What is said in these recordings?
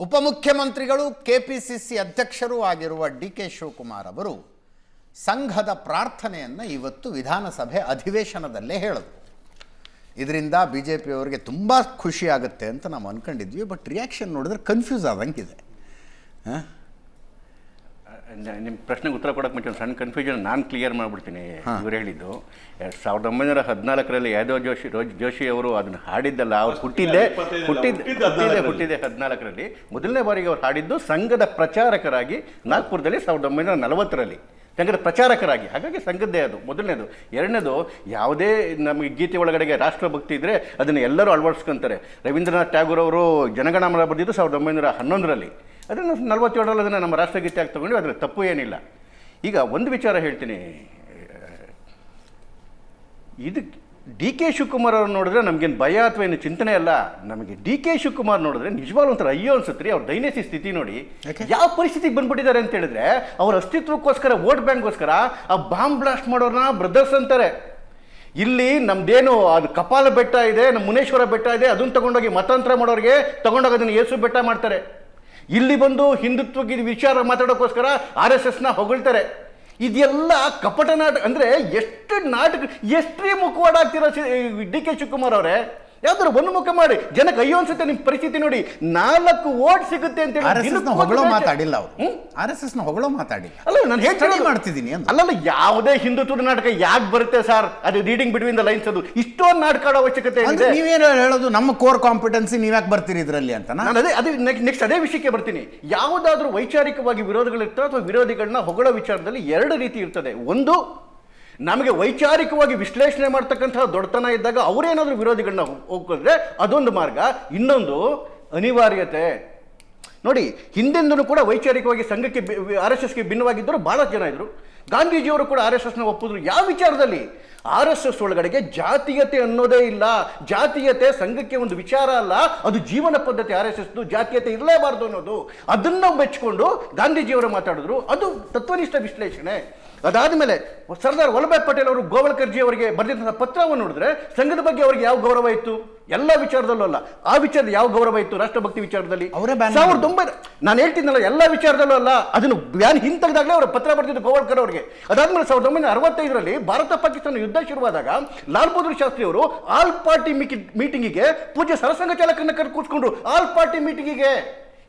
ಉಪಮುಖ್ಯಮಂತ್ರಿಗಳು ಕೆಪಿಸಿಸಿ ಅಧ್ಯಕ್ಷರೂ ಆಗಿರುವ ಡಿ.ಕೆ. ಶಿವಕುಮಾರ್ ಅವರು ಸಂಘದ ಪ್ರಾರ್ಥನೆಯನ್ನು ಇವತ್ತು ವಿಧಾನಸಭೆ ಅಧಿವೇಶನದಲ್ಲೇ ಹೇಳಿದ್ರು. ಇದರಿಂದ ಬಿಜೆಪಿಯವರಿಗೆ ತುಂಬ ಖುಷಿ ಆಗುತ್ತೆ ಅಂತ ನಾವು ಅಂದ್ಕೊಂಡಿದ್ವಿ. ಬಟ್ ರಿಯಾಕ್ಷನ್ ನೋಡಿದ್ರೆ ಕನ್ಫ್ಯೂಸ್ ಆದಂಗಿದೆ. ನಿಮ್ಮ ಪ್ರಶ್ನೆಗೆ ಉತ್ತರ ಕೊಡೋಕೆ ಮುಂಚೆ ಒಂದು ಸಣ್ಣ ಕನ್ಫ್ಯೂಷನ್ ನಾನು ಕ್ಲಿಯರ್ ಮಾಡಿಬಿಡ್ತೀನಿ. ಇವರು ಹೇಳಿದ್ದು 1914ರಲ್ಲಿ ಯಾದವ್ ಜೋಶಿ ಅವರು ಅದನ್ನು ಹಾಡಿದ್ದಲ್ಲ. ಅವ್ರು ಹುಟ್ಟಿದ್ದೆ 14ರಲ್ಲಿ. ಮೊದಲನೇ ಬಾರಿಗೆ ಅವ್ರು ಹಾಡಿದ್ದು ಸಂಘದ ಪ್ರಚಾರಕರಾಗಿ ನಾಗ್ಪುರದಲ್ಲಿ 1940ರಲ್ಲಿ ಸಂಘದ ಪ್ರಚಾರಕರಾಗಿ. ಹಾಗಾಗಿ ಸಂಘದ್ದೇ ಅದು ಮೊದಲನೇದು. ಎರಡನೇದು, ಯಾವುದೇ ನಮಗೆ ಗೀತೆ ಒಳಗಡೆಗೆ ರಾಷ್ಟ್ರಭಕ್ತಿ ಇದ್ದರೆ ಅದನ್ನು ಎಲ್ಲರೂ ಅಳವಡಿಸ್ಕೊಂತಾರೆ. ರವೀಂದ್ರನಾಥ್ ಟ್ಯಾಗೋರ್ ಅವರು ಜನಗಣಮನ ಬರೆದಿದ್ದು 1911ರಲ್ಲಿ. ಅದನ್ನು 47ರಲ್ಲಿ ಅದನ್ನು ನಮ್ಮ ರಾಷ್ಟ್ರಗೀತೆಯಾಗಿ ತೊಗೊಂಡು ಅದರ ತಪ್ಪು ಏನಿಲ್ಲ. ಈಗ ಒಂದು ವಿಚಾರ ಹೇಳ್ತೀನಿ. ಇದು ಡಿ.ಕೆ. ಶಿವಕುಮಾರ್ ಅವ್ರು ನೋಡಿದ್ರೆ ನಮಗೇನು ಭಯ ಅಥವಾ ಏನು ಚಿಂತನೆ ಅಲ್ಲ. ನಮಗೆ ಡಿ.ಕೆ. ಶಿವಕುಮಾರ್ ನೋಡಿದ್ರೆ ನಿಜವಾಗ್ಲೂ ಒಂಥರ ಅಯ್ಯೋ ಅನ್ಸುತ್ತೆ. ಅವ್ರ ದೈನಸಿ ಸ್ಥಿತಿ ನೋಡಿ ಯಾವ ಪರಿಸ್ಥಿತಿಗೆ ಬಂದ್ಬಿಟ್ಟಿದ್ದಾರೆ ಅಂತ ಹೇಳಿದ್ರೆ, ಅವ್ರ ಅಸ್ತಿತ್ವಕ್ಕೋಸ್ಕರ, ವೋಟ್ ಬ್ಯಾಂಕ್ಗೋಸ್ಕರ ಆ ಬಾಂಬ್ ಬ್ಲಾಸ್ಟ್ ಮಾಡೋರನ್ನ ಬ್ರದರ್ಸ್ ಅಂತಾರೆ. ಇಲ್ಲಿ ನಮ್ದೇನು ಅದು ಕಪಾಲ ಬೆಟ್ಟ ಇದೆ, ನಮ್ಮ ಮುನೇಶ್ವರ ಬೆಟ್ಟ ಇದೆ, ಅದನ್ನು ತಗೊಂಡೋಗಿ ಮತಾಂತರ ಮಾಡೋರಿಗೆ ತಗೊಂಡೋಗಿ ಅದನ್ನು ಯೇಸು ಬೆಟ್ಟ ಮಾಡ್ತಾರೆ. ಇಲ್ಲಿ ಬಂದು ಹಿಂದುತ್ವಕ್ಕೆ ವಿಚಾರ ಮಾತಾಡೋಕ್ಕೋಸ್ಕರ RSSನ ಹೊಗಳ್ತಾರೆ. ಇದೆಲ್ಲ ಕಪಟ ನಾಟಕ. ಅಂದರೆ ಎಷ್ಟು ನಾಟಕ, ಎಷ್ಟೇ ಮುಖವಾಡ ಆಗ್ತಿರೋ ಡಿ.ಕೆ. ಶಿವಕುಮಾರ್ ಅವರೇ. ಯಾವ್ದಾದ್ರು ಒಂದು ಮುಖ ಮಾಡಿ ಜನಕ್ಕೆ ಅಯ್ಯೋ ಅನ್ಸುತ್ತೆ. ನಿಮ್ಮ ಪರಿಸ್ಥಿತಿ ನೋಡಿ, 4 ವೋಟ್ ಸಿಗುತ್ತೆ ಅಂತ ಹೊಗಳೋ ಮಾತಾಡಿಲ್ಲ ಅವರು. RSSನ ಹೊಗಳೋ ಮಾತಾಡಿಲ್ಲ. ಅಲ್ಲ, ನಾನು ಹೇಳಿ ಮಾಡ್ತಿದ್ದೀನಿ ಅಲ್ಲಲ್ಲ, ಯಾವುದೇ ಹಿಂದುತ್ವದ ನಾಟಕ ಯಾಕೆ ಬರುತ್ತೆ ಸರ್? ಅದು ರೀಡಿಂಗ್ ಬಿಟ್ವೀನ್ ದ ಲೈನ್ಸ್. ಅದು ಇಷ್ಟೊಂದು ನಾಟಕ ಆಡೋ ಅವಶ್ಯಕತೆ ಇದೆ. ನೀವೇನು ಹೇಳೋದು ನಮ್ಮ ಕೋರ್ ಕಾಂಪಿಟೆನ್ಸಿ, ನೀವ್ಯಾಕೆ ಬರ್ತೀರಿ ಇದರಲ್ಲಿ ಅಂತ? ನಾನು ಅದೇ ನೆಕ್ಸ್ಟ್ ಅದೇ ವಿಷಯಕ್ಕೆ ಬರ್ತೀನಿ. ಯಾವುದಾದ್ರೂ ವೈಚಾರಿಕವಾಗಿ ವಿರೋಧಗಳಿರ್ತವೆ ಅಥವಾ ವಿರೋಧಿಗಳನ್ನ ಹೊಗಳೋ ವಿಚಾರದಲ್ಲಿ 2 ರೀತಿ ಇರ್ತದೆ. ಒಂದು, ನಮಗೆ ವೈಚಾರಿಕವಾಗಿ ವಿಶ್ಲೇಷಣೆ ಮಾಡ್ತಕ್ಕಂತಹ ದೊಡ್ಡತನ ಇದ್ದಾಗ ಅವರೇನಾದರೂ ವಿರೋಧಿಗಳನ್ನ ಹೋಗಿದ್ರೆ ಅದೊಂದು ಮಾರ್ಗ. ಇನ್ನೊಂದು ಅನಿವಾರ್ಯತೆ. ನೋಡಿ, ಹಿಂದೆಂದೂ ಕೂಡ ವೈಚಾರಿಕವಾಗಿ ಸಂಘಕ್ಕೆ RSSಗೆ ಭಿನ್ನವಾಗಿದ್ದರು ಭಾಳ ಜನ ಇದ್ದರು. ಗಾಂಧೀಜಿಯವರು ಕೂಡ RSSನ ಒಪ್ಪಿದ್ರು. ಯಾವ ವಿಚಾರದಲ್ಲಿ? RSS ಒಳಗಡೆಗೆ ಜಾತೀಯತೆ ಅನ್ನೋದೇ ಇಲ್ಲ. ಜಾತೀಯತೆ ಸಂಘಕ್ಕೆ ಒಂದು ವಿಚಾರ ಅಲ್ಲ, ಅದು ಜೀವನ ಪದ್ಧತಿ. RSSದು ಜಾತೀಯತೆ ಇರಲೇಬಾರ್ದು ಅನ್ನೋದು, ಅದನ್ನು ಮೆಚ್ಚಿಕೊಂಡು ಗಾಂಧೀಜಿಯವರು ಮಾತಾಡಿದ್ರು. ಅದು ತತ್ವನಿಷ್ಠ ವಿಶ್ಲೇಷಣೆ. ಅದಾದಮೇಲೆ ಸರ್ದಾರ್ ವಲ್ಲಭಾಯ್ ಪಟೇಲ್ ಅವರು ಗೋವಲ್ಕರ್ಜಿ ಅವರಿಗೆ ಬರೆದಿದ್ದಂಥ ಪತ್ರವನ್ನು ನೋಡಿದ್ರೆ ಸಂಘದ ಬಗ್ಗೆ ಅವರಿಗೆ ಯಾವ ಗೌರವ ಇತ್ತು? ಎಲ್ಲ ವಿಚಾರದಲ್ಲೂ ಅಲ್ಲ. ಆ ವಿಚಾರದ ಯಾವ ಗೌರವ ಇತ್ತು? ರಾಷ್ಟ್ರಭಕ್ತಿ ವಿಚಾರದಲ್ಲಿ 1900 ನಾನು ಹೇಳ್ತಿದ್ದಲ್ಲ, ಎಲ್ಲ ವಿಚಾರದಲ್ಲೂ ಅಲ್ಲ. ಅದನ್ನು ಬ್ಯಾನ್ ಹಿಂತೆಗೆದಾಗಲೇ ಅವರು ಪತ್ರ ಬರೆದಿದ್ದು ಗೋವಲ್ಕರ್ ಅವರಿಗೆ. ಅದಾದ್ಮೇಲೆ 1965ರಲ್ಲಿ ಭಾರತ ಪಾಕಿಸ್ತಾನ ಯುದ್ಧ ಶುರುವಾದಾಗ ಲಾಲ್ ಬಹದ್ದೂರ್ ಶಾಸ್ತ್ರಿ ಅವರು ಆಲ್ ಪಾರ್ಟಿ ಮೀಟಿಂಗಿಗೆ ಪೂಜ್ಯ ಸರಸಂಘ ಚಾಲಕರನ್ನ ಕರೆದು ಕೂತ್ಕೊಂಡ್ರು. ಆಲ್ ಪಾರ್ಟಿ ಮೀಟಿಂಗಿಗೆ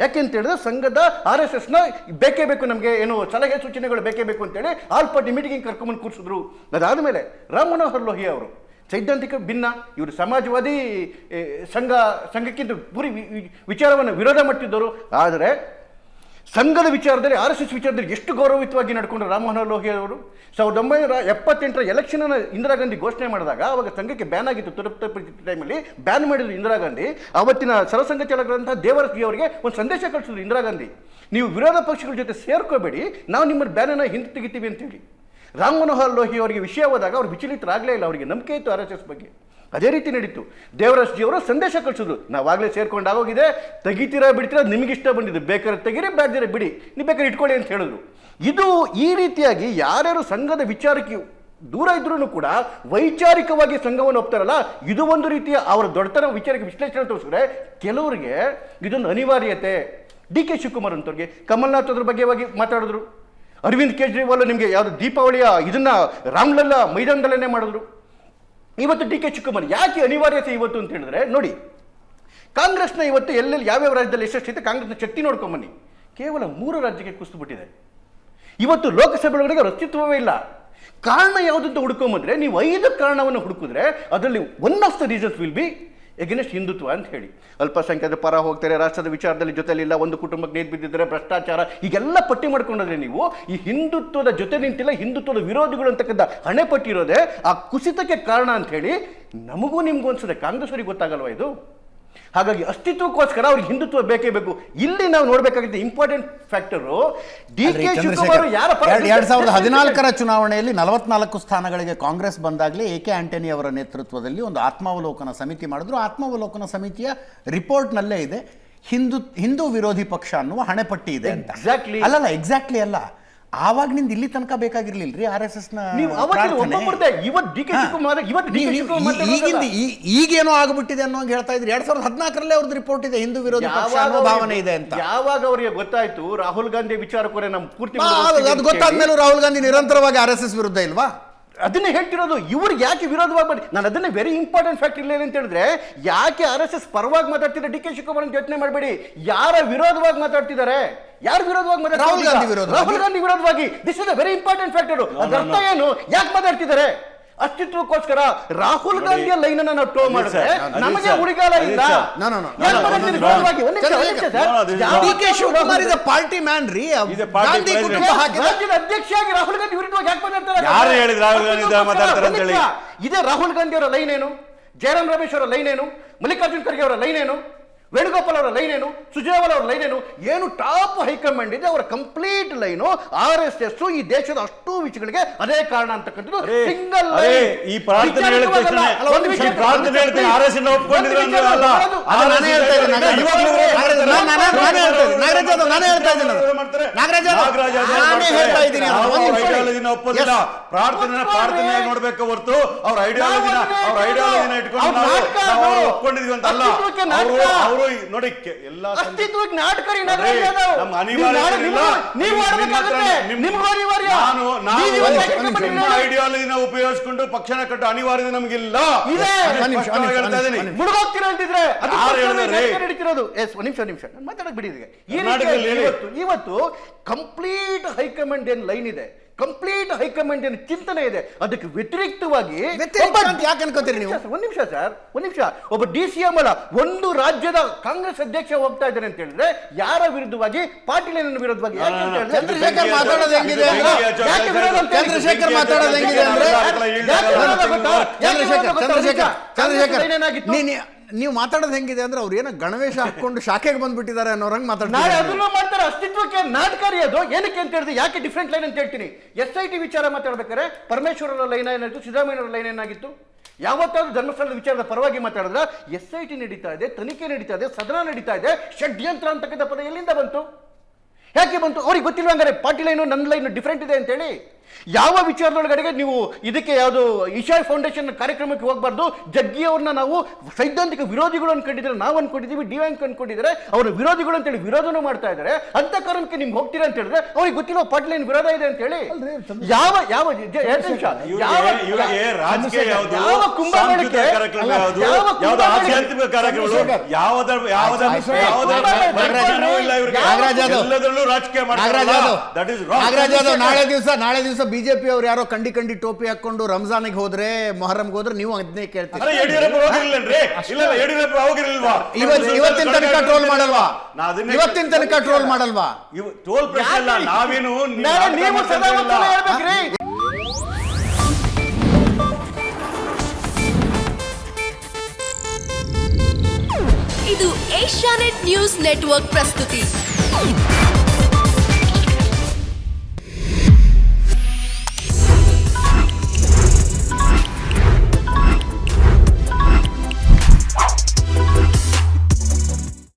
ಯಾಕೆ ಅಂತ ಹೇಳಿದ್ರೆ ಸಂಘದ RSSನ ಬೇಕೇ ಬೇಕು, ನಮಗೆ ಏನು ಸಲಹೆ ಸೂಚನೆಗಳು ಬೇಕೇ ಬೇಕು ಅಂತೇಳಿ ಆಲ್ ಪಾರ್ಟಿ ಮೀಟಿಂಗಿಗೆ ಕರ್ಕೊಂಡ್ಬಂದು ಕೂರಿಸಿದ್ರು. ಅದಾದಮೇಲೆ ರಾಮ್ ಮನೋಹರ್ ಲೋಹಿಯಾ ಅವರು ಸೈದ್ಧಾಂತಿಕ ಭಿನ್ನ, ಇವರು ಸಮಾಜವಾದಿ ಸಂಘಕ್ಕಿಂತ ಪೂರಿ ವಿಚಾರವನ್ನು ವಿರೋಧ ಮಾಡ್ತಿದ್ದರು. ಆದರೆ ಸಂಘದ ವಿಚಾರದಲ್ಲಿ RSS ವಿಚಾರದಲ್ಲಿ ಎಷ್ಟು ಗೌರವಯುತವಾಗಿ ನಡ್ಕೊಂಡ್ರು ರಾಮ್ ಮನೋಹರ್ ಲೋಹಿಯಾ ಅವರು. 1978ರ ಎಲೆಕ್ಷನ್ ಇಂದಿರಾ ಗಾಂಧಿ ಘೋಷಣೆ ಮಾಡಿದಾಗ ಅವಾಗ ಸಂಘಕ್ಕೆ ಬ್ಯಾನ್ ಆಗಿತ್ತು. ತುರ್ತು ಪರಿಸ್ಥಿತಿ ಟೈಮಲ್ಲಿ ಬ್ಯಾನ್ ಮಾಡಿದ್ರು ಇಂದಿರಾ ಗಾಂಧಿ. ಅವತ್ತಿನ ಸರಸಂಘ ಚಾಲಕರಂತಹ ದೇವರಸ್ಜಿ ಅವರಿಗೆ ಒಂದು ಸಂದೇಶ ಕಳಿಸಿದ್ರು ಇಂದಿರಾ ಗಾಂಧಿ, ನೀವು ವಿರೋಧ ಪಕ್ಷಗಳ ಜೊತೆ ಸೇರ್ಕೋಬೇಡಿ, ನಾವು ನಿಮ್ಮ ಬ್ಯಾನನ್ನು ಹಿಂದೆ ತೆಗಿತೀವಿ ಅಂತೇಳಿ. ರಾಮ್ ಮನೋಹರ್ ಲೋಹಿಯಾ ಅವರಿಗೆ ವಿಷಯ ಹೋದಾಗ ಅವ್ರು ವಿಚಲಿತರಾಗಲೇ ಇಲ್ಲ. ಅವರಿಗೆ ನಂಬಿಕೆ ಇತ್ತು RSS ಬಗ್ಗೆ. ಅದೇ ರೀತಿ ನಡೀತು. ದೇವರಾಜ್ ಅವರು ಸಂದೇಶ ಕಳಿಸಿದ್ರು, ನಾವಾಗಲೇ ಸೇರ್ಕೊಂಡು ಆಗೋಗಿದೆ, ತೆಗಿತೀರಾ ಬಿಡ್ತೀರಾ ನಿಮಗಿಷ್ಟ ಬಂದಿದ್ದು, ಬೇಕಾದ್ರೆ ತೆಗೀರಿ, ಬ್ಯಾಡ್ದಿರ ಬಿಡಿ, ನೀವು ಬೇಕಾದ್ರೆ ಇಟ್ಕೊಳ್ಳಿ ಅಂತ ಹೇಳಿದ್ರು. ಇದು ಈ ರೀತಿಯಾಗಿ ಯಾರ್ಯಾರು ಸಂಘದ ವಿಚಾರಕ್ಕೆ ದೂರ ಇದ್ರೂ ಕೂಡ ವೈಚಾರಿಕವಾಗಿ ಸಂಘವನ್ನು ಒಪ್ತಾರಲ್ಲ, ಇದು ಒಂದು ರೀತಿಯ ಅವರ ದೊಡ್ಡತನ ವಿಚಾರಕ್ಕೆ ವಿಶ್ಲೇಷಣೆ ತೋರಿಸಿದ್ರೆ ಕೆಲವರಿಗೆ ಇದೊಂದು ಅನಿವಾರ್ಯತೆ. ಡಿ.ಕೆ. ಶಿವಕುಮಾರ್ ಅಂತವ್ರಿಗೆ ಕಮಲ್ನಾಥ್ ಅದ್ರ ಬಗ್ಗೆ ಮಾತಾಡಿದ್ರು. ಅರವಿಂದ್ ಕೇಜ್ರಿವಾಲ್ ನಿಮಗೆ ಯಾವುದು ದೀಪಾವಳಿಯ ಇದನ್ನ ರಾಮ್ಲಲ್ಲಾ ಮೈದಾನದಲ್ಲೇ ಮಾಡಿದ್ರು. ಇವತ್ತು ಡಿ.ಕೆ. ಶಿವಕುಮಾರ್ ಯಾಕೆ ಅನಿವಾರ್ಯತೆ ಇವತ್ತು ಅಂತ ಹೇಳಿದ್ರೆ, ನೋಡಿ, ಕಾಂಗ್ರೆಸ್ನ ಇವತ್ತು ಎಲ್ಲೆಲ್ಲಿ ಯಾವ್ಯಾವ ರಾಜ್ಯದಲ್ಲಿ ಎಷ್ಟೆಷ್ಟಿದೆ ಕಾಂಗ್ರೆಸ್ನ ಶಕ್ತಿ ನೋಡ್ಕೊಂಬನ್ನಿ. ಕೇವಲ 3 ರಾಜ್ಯಕ್ಕೆ ಕುಸಿದುಬಿಟ್ಟಿದೆ. ಇವತ್ತು ಲೋಕಸಭೆ ಒಳಗಡೆ ಅವ್ರ ಅಸ್ತಿತ್ವವೇ ಇಲ್ಲ. ಕಾರಣ ಯಾವುದಂತ ಹುಡ್ಕೊಂಬಂದ್ರೆ, ನೀವು 5 ಕಾರಣವನ್ನು ಹುಡುಕಿದ್ರೆ ಅದರಲ್ಲಿ one of the reasons will be against Hindutva ಅಂತ ಹೇಳಿ. ಅಲ್ಪಸಂಖ್ಯಾತರ ಪರ ಹೋಗ್ತಾರೆ, ರಾಷ್ಟ್ರದ ವಿಚಾರದಲ್ಲಿ ಜೊತೆಲಿಲ್ಲ, ಒಂದು ಕುಟುಂಬಕ್ಕೆ ನೀರು ಬಿದ್ದಿದ್ದಾರೆ, ಭ್ರಷ್ಟಾಚಾರ, ಈಗೆಲ್ಲ ಪಟ್ಟಿ ಮಾಡ್ಕೊಂಡ್ರೆ ನೀವು ಈ ಹಿಂದುತ್ವದ ಜೊತೆ ನಿಂತಿಲ್ಲ, ಹಿಂದುತ್ವದ ವಿರೋಧಿಗಳು ಅಂತಕ್ಕಂಥ ಹಣೆ ಪಟ್ಟಿರೋದೆ ಆ ಕುಸಿತಕ್ಕೆ ಕಾರಣ ಅಂತ ಹೇಳಿ ನಮಗೂ ನಿಮಗೂ ಅನ್ಸುತ್ತೆ. ಕಾಂಗ್ರೆಸ್ವರಿಗೆ ಗೊತ್ತಾಗಲ್ವಾ ಇದು? ಹಾಗಾಗಿ ಅಸ್ತಿತ್ವಕ್ಕೋಸ್ಕರ ಅವ್ರಿಗೆ ಹಿಂದುತ್ವ ಬೇಕೇ ಬೇಕು. ಇಲ್ಲಿ ನಾವು ನೋಡ್ಬೇಕಾಗಿದ್ದ ಇಂಪಾರ್ಟೆಂಟ್ ಫ್ಯಾಕ್ಟರು ಡಿ.ಕೆ. ಶಿವಕುಮಾರ್ 2014ರ ಚುನಾವಣೆಯಲ್ಲಿ 44 ಸ್ಥಾನಗಳಿಗೆ ಕಾಂಗ್ರೆಸ್ ಬಂದಾಗಲೇ A.K. ಆಂಟನಿ ಅವರ ನೇತೃತ್ವದಲ್ಲಿ ಒಂದು ಆತ್ಮಾವಲೋಕನ ಸಮಿತಿ ಮಾಡಿದ್ರು. ಆತ್ಮಾವಲೋಕನ ಸಮಿತಿಯ ರಿಪೋರ್ಟ್ನಲ್ಲೇ ಇದೆ ಹಿಂದೂ ವಿರೋಧಿ ಪಕ್ಷ ಅನ್ನುವ ಹಣೆಪಟ್ಟಿ ಇದೆ ಅಂತ. ಎಕ್ಸಾಕ್ಟ್ಲಿ ಅಲ್ಲ, ಎಕ್ಸಾಕ್ಟ್ಲಿ ಅಲ್ಲ. ಆವಾಗ್ನಿಂದ ಇಲ್ಲಿ ತನಕ ಬೇಕಾಗಿರ್ಲಿಲ್ರಿ RSS ನ ನೀವು ಅವಾಗ ಒಪ್ಪಬಿಡ್ದೆ. ಇವತ್ತು ಡಿ ಕೆ ಶಿವಕುಮಾರ್ ಈಗೇನೋ ಆಗ್ಬಿಟ್ಟಿದೆ ಅನ್ನೋ ಹೇಳ್ತಾ ಇದ್ರಿ. 2014 ಅವ್ರದ್ದು ರಿಪೋರ್ಟ್ ಇದೆ, ಹಿಂದೂ ವಿರೋಧಿ ಪಕ್ಷ ಅನ್ನೋ ಭಾವನೆ ಇದೆ ಅಂತ. ಯಾವಾಗ ಅವರಿಗೆ ಗೊತ್ತಾಯ್ತು ರಾಹುಲ್ ಗಾಂಧಿ ವಿಚಾರಕ್ಕೆ ನಮ್ಮ ಪೂರ್ತಿ ಅದು ಗೊತ್ತಾದ್ಮೇಲೆ ರಾಹುಲ್ ಗಾಂಧಿ ನಿರಂತರವಾಗಿ RSS ವಿರುದ್ಧ ಇಲ್ವಾ? ಅದನ್ನೇ ಹೇಳ್ತಿರೋದು. ಇವ್ರಿಗೆ ಯಾಕೆ ವಿರೋಧವಾಗಿ ಮಾಡಿ, ನಾನು ಅದನ್ನೇ ವೆರಿ ಇಂಪಾರ್ಟೆಂಟ್ ಫ್ಯಾಕ್ಟ್ ಇಲ್ಲ ಅಂತ ಹೇಳಿದ್ರೆ, ಯಾಕೆ RSS ಪರವಾಗಿ ಮಾತಾಡ್ತಿದ್ದಾರೆ ಡಿ ಕೆ ಶಿವಕುಮಾರ್ ಅಂತ ಯೋಚನೆ ಮಾಡಬೇಡಿ. ಯಾರ ವಿರೋಧವಾಗಿ ಮಾತಾಡ್ತಿದ್ದಾರೆ? ಯಾರು ವಿರೋಧವಾಗಿ ಮಾತಾಡ್ತಿದ್ದಾರೆ? ರಾಹುಲ್ ಗಾಂಧಿ ವಿರೋಧವಾಗಿ. This is a very important factor. ಅದರ ಅರ್ಥ ಏನು? ಯಾಕೆ ಮಾತಾಡ್ತಿದ್ದಾರೆ? ಅಸ್ತಿತ್ವಕ್ಕೋಸ್ಕರ ರಾಹುಲ್ ಗಾಂಧಿಯ ಲೈನ್ ಅನ್ನ ನಾವು ಟೋ ಮಾಡಿದ್ರೆ ನಮಗೆ ಉಳಿಗಾಲ ಇಲ್ಲ. D K Shivakumar is a party man ರೀ. ಗಾಂಧಿ ಕುಟುಂಬ ರಾಜ್ಯದ ಅಧ್ಯಕ್ಷರಾಗಿ ರಾಹುಲ್ ಗಾಂಧಿ ವಿರುದ್ಧವಾಗಿ ಯಾಕೆ ಮಾತಾಡ್ತಾರೆ? ಯಾರು ಹೇಳಿದ್ರು ರಾಹುಲ್ ಗಾಂಧಿ ಮಾತಾಡ್ತಾರೆ ಅಂತ ಹೇಳಿ? ಇದೇ ರಾಹುಲ್ ಗಾಂಧಿ ಅವರ ಲೈನ್ ಏನು? ಜಯರಾಮ್ ರಮೇಶ್ ಅವರ ಲೈನ್ ಏನು? ಮಲ್ಲಿಕಾರ್ಜುನ್ ಖರ್ಗೆ ಅವರ ಲೈನ್ ಏನು? ವೇಣುಗೋಪಾಲ್ ಅವರ ಲೈನ್ ಏನು? ಸುರ್ಜೇವಾಲಾ ಅವರ ಲೈನ್ ಏನು? ಟಾಪ್ ಹೈಕಮಾಂಡ್ ಇದೆ, ಅವರ ಕಂಪ್ಲೀಟ್ ಲೈನು RSS ಈ ದೇಶದ ಅಷ್ಟು ವಿಷಯಗಳಿಗೆ ಅದೇ ಕಾರಣ ಅಂತಕ್ಕಂಥದ್ದು ಸಿಂಗಲ್ ಈ ಪ್ರಾರ್ಥನೆ ಹೇಳಿದ ತಕ್ಷಣ ಪ್ರಾರ್ಥನೆ ಹೇಳ್ತೀನಿ RSS ಒಪ್ಕೊಂಡಿದ್ರು ಅಂದ್ರೆ ಅಲ್ಲ. ನಾನೇ ಹೇಳ್ತಾ ಇದ್ದೀನಿ ಒಪ್ಪೋದಿಲ್ಲ. ಪ್ರಾರ್ಥನೆ ನೋಡ್ಬೇಕು ಹೊರತು ಅವ್ರ ಐಡಿಯಾಲಜಿನ ಇಟ್ಕೊಂಡು ನಾವು ಒಪ್ಕೊಂಡಿದ್ವಿ ಅಂತ ಅಲ್ಲ. ಅವರು ನೋಡಿ ಎಲ್ಲ ಅಸ್ತಿತ್ವಕ್ಕೆ ನಾಟಕರಿ ನಮ್ಮ ಅನಿವಾರ್ಯ ನಿಮ್ಮ ಐಡಿಯಾಲಜಿನ ಉಪಯೋಗಿಸಿಕೊಂಡು ಪಕ್ಷನ ಕಟ್ಟು ಅನಿವಾರ್ಯತೆ ನಮಗಿಲ್ಲ. ಮುಳುಗೋಗ್ತೀರ ಅಂತಿದ್ರೆ ನಡೀತಿರೋದು. ನಿಮಿಷ ಮಾತಾಡಕ್ ಬಿಡಿ. ಇವತ್ತು ಕಂಪ್ಲೀಟ್ ಹೈಕಮಾಂಡ್ ಏನ್ ಲೈನ್ ಇದೆ, ಕಂಪ್ಲೀಟ್ ಹೈಕಮಾಂಡ್ ಏನ್ ಚಿಂತನೆ ಇದೆ, ಅದಕ್ಕೆ ವ್ಯತಿರಿಕ್ತವಾಗಿ ಯಾಕೆ ಅನ್ಕೋತೀರಿ ನೀವು? ಒಂದ್ ನಿಮಿಷ ಸರ್, ಒಂದ್ ನಿಮಿಷ. ಒಬ್ಬ DCM ಅಲ್ಲ, ಒಂದು ರಾಜ್ಯದ ಕಾಂಗ್ರೆಸ್ ಅಧ್ಯಕ್ಷ ಹೋಗ್ತಾ ಇದ್ದಾರೆ ಅಂತ ಹೇಳಿದ್ರೆ ಯಾರ ವಿರುದ್ಧವಾಗಿ? ಪಾಟೀಲ್ ವಿರುದ್ಧವಾಗಿ. ಚಂದ್ರಶೇಖರ್ ಮಾತಾಡೋದು ಹೆಂಗಿದೆ ಅಂದ್ರೆ ಚಂದ್ರಶೇಖರ್ ಮಾತಾಡೋದು ಹೆಂಗಿದೆ ಅಂದ್ರೆ ಚಂದ್ರಶೇಖರ್ ನೀವು ಮಾತಾಡೋದು ಹೆಂಗಿದೆ ಅಂದ್ರೆ ಅವ್ರು ಏನೋ ಗಣವೇಶ ಹಾಕೊಂಡು ಶಾಖೆಗೆ ಬಂದ್ಬಿಟ್ಟಿದ್ದಾರೆ ಅನ್ನೋರಂಗ್ ಮಾತಾಡ್ತಾರೆ. ಅದನ್ನು ಮಾಡ್ತಾರೆ. ಅಸ್ತಿತ್ವಕ್ಕೆ ನಾಟಕಾರಿ ಅದು. ಏನಕ್ಕೆ ಅಂತ ಹೇಳಿದ್ರೆ ಯಾಕೆ ಡಿಫ್ರೆಂಟ್ ಲೈನ್ ಅಂತ ಹೇಳ್ತೀನಿ. SIT ವಿಚಾರ ಮಾತಾಡ್ಬೇಕಾದ್ರೆ ಪರಮೇಶ್ವರರ ಲೈನ್ ಏನಾಯ್ತು, ಸಿದ್ದರಾಮಯ್ಯನವರ ಲೈನ್ ಏನಾಗಿತ್ತು? ಯಾವತ್ತಾದ್ರೂ ಧರ್ಮಸ್ಥಳದ ವಿಚಾರದ ಪರವಾಗಿ ಮಾತಾಡಿದ್ರೆ SIT ನಡೀತಾ ಇದೆ, ತನಿಖೆ ನಡೀತಾ ಇದೆ, ಸದನ ನಡೀತಾ ಇದೆ, ಷಡ್ಯಂತ್ರ ಅಂತಕ್ಕಂಥ ಪದ ಎಲ್ಲಿಂದ ಬಂತು? ಯಾಕೆ ಬಂತು? ಅವ್ರಿಗೆ ಗೊತ್ತಿಲ್ವ ಹಂಗಾರೆ ಪಾರ್ಟಿ ಲೈನು ನನ್ನ ಲೈನ್ ಡಿಫ್ರೆಂಟ್ ಇದೆ ಅಂತೇಳಿ? ಯಾವ ವಿಚಾರದೊಳಗಡೆಗೆ ನೀವು ಇದಕ್ಕೆ ಯಾವುದು ಈಶಾ ಫೌಂಡೇಶನ್ ಕಾರ್ಯಕ್ರಮಕ್ಕೆ ಹೋಗಬಾರ್ದು? ಜಗ್ಗಿ ಅವ್ರನ್ನ ನಾವು ಸೈದ್ಧಾಂತಿಕ ವಿರೋಧಿಗಳು ಅನ್ಕೊಂಡಿದ್ರೆ, ನಾವು ಅನ್ಕೊಂಡಿದ್ದೀವಿ, DIC ಅನ್ಕೊಂಡಿದ್ರೆ ಅವರು ವಿರೋಧಿಗಳು ಅಂತೇಳಿ ವಿರೋಧನೂ ಮಾಡ್ತಾ ಇದ್ದಾರೆ. ಅಂತ ಕಾರಣಕ್ಕೆ ನಿಮ್ಗೆ ಹೋಗ್ತೀರಾ ಅಂತ ಹೇಳಿದ್ರೆ ಅವ್ರಿಗೆ ಗೊತ್ತಿಲ್ಲ ಪಾರ್ಟಿ ಲೈನ್ ವಿರೋಧ ಇದೆ ಅಂತ ಹೇಳಿ. ಯಾವ ಕುಂಭಮೇಳಕ್ಕೆ ನಾಳೆ ದಿವಸ ಬಿಜೆಪಿ ಅವ್ರು ಯಾರೋ ಕಂಡಿ ಟೋಪಿ ಹಾಕೊಂಡು ರಂಜಾನಿಗೆ ಹೋದ್ರೆ, ಮೊಹರಂಗೆ ಹೋದ್ರೆ ನೀವು ಅದನ್ನೇ ಕೇಳ್ತೀರಿ. ಇವತ್ತಿನ ತನಕ ಟ್ರೋಲ್ ಮಾಡಲ್ವಾ? ಇವತ್ತಿನ ತನಕ ಟ್ರೋಲ್ ಮಾಡಲ್ವಾ? ಟೋಲ್ ಪ್ರಶ್ನೆ ಅಲ್ಲ, ನಾವೇನು ಇದು ಏಷ್ಯಾನೆಟ್ ನ್ಯೂಸ್ ನೆಟ್ವರ್ಕ್ ಪ್ರಸ್ತುತಿ.